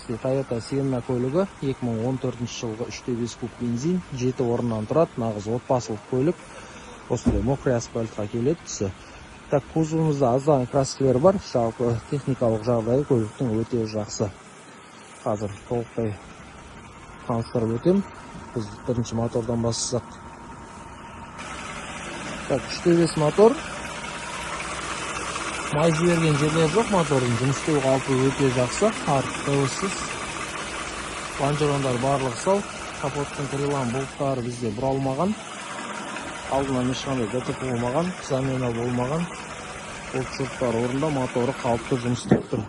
Toyota Sienna көлігі 2014 жылғы 3.5 куб бензин, 7 орыннан тұрады, нағыз отбасылық көлік. Осындай мокрый асфальтқа келеді түсі. Так, кузовымызда аздан краскілер бар, жалпы техникалық жағдайы көліктің өте жақсы. Қазір толықтай таныстырып өтем. Біз бірінші мотордан бастасақ. Так, 3.5 мотор. Май жіберген жерлер жоқ, мотордың жұмыс істеу қалпы өте жақсы, артықсыз. Лонжерондар барлығы сау, капоттың крилан болттары бізде бұралмаған. Алдынан ешқандай ДТП болмаған, замена болмаған. Болт-шурттар орында, моторы қалыпты жұмыс істеп тұр.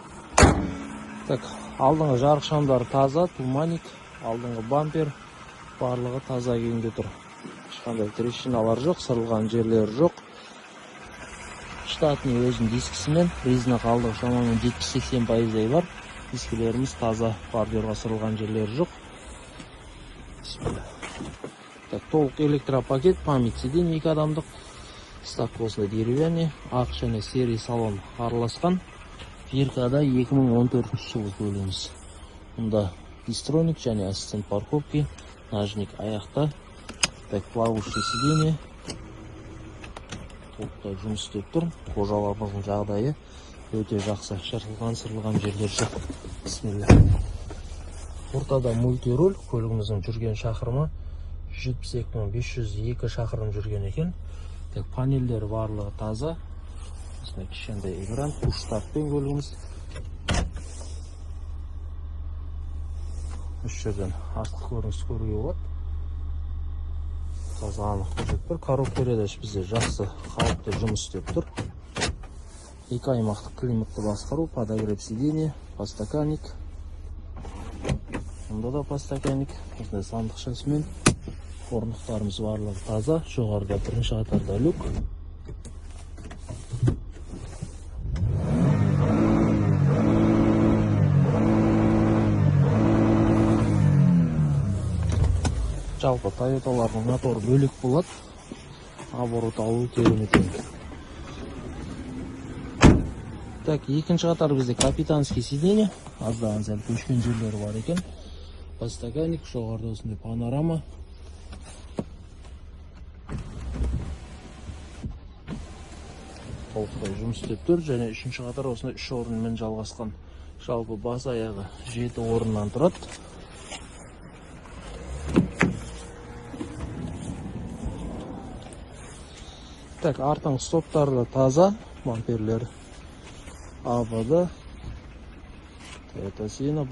Так, алдыңғы жарық шамдары таза, туманик, алдыңғы бампер барлығы таза күйінде тұр. Ешқандай трещиналар жоқ, сырылған жерлер жоқ. Штатный өзінің дискісімен, резина қалдығы шамамен 70-80% бар. Дискілеріміз таза, бордюрға сырылған жерлер жоқ. Так, толық электропакет, память сидений 2 адамдық. Ставка осындай деревянный, ақ және серый салон араласқан. Фиркада 2014 жылы көлігіміз. Мұнда дистроник және ассистент парковки, нажник аяқта. Так, плавающий сиденье. Толықтай жұмыс істеп тұр. Қожаларымыздың жағдайы өте жақсы. Шырылған, сырылған жерлер жоқ. Бисмилля. Ортада мультируль, көлігіміздің жүрген шақырымы 172.502 шақырым жүрген екен. Так, панельдер барлығы таза. Осындай кішкентай экран, пуш-стартпен көлігіміз. Үш жерден артық көрініс көруге болады. Таза анық көрсетіп тұр. Коробкалар бізде жақсы, қалыпты жұмыс істеп тұр. 2 аймақтық климатты басқару, подогрев сиденье, подстаканник. Мұнда да подстаканник, осындай сандықшасымен. Орындықтарымыз барлығы таза, жоғарыда бірінші қатарда люк. Жалпы Toyotалардың моторы бөлек болады. Оборот алу керемет. Так, екінші қатар бізде капитанский сиденье. Аздаған сәл көшкен жерлері бар екен. Подстаканник, жоғарыда осындай панорама. Толықтай жұмыс істеп тұр, және үшінші қатар осындай 3 орынмен жалғасқан. Жалпы бас аяғы 7 орыннан тұрады. Так, артың стоптары таза, бамперлер АВД, Toyota Sienna,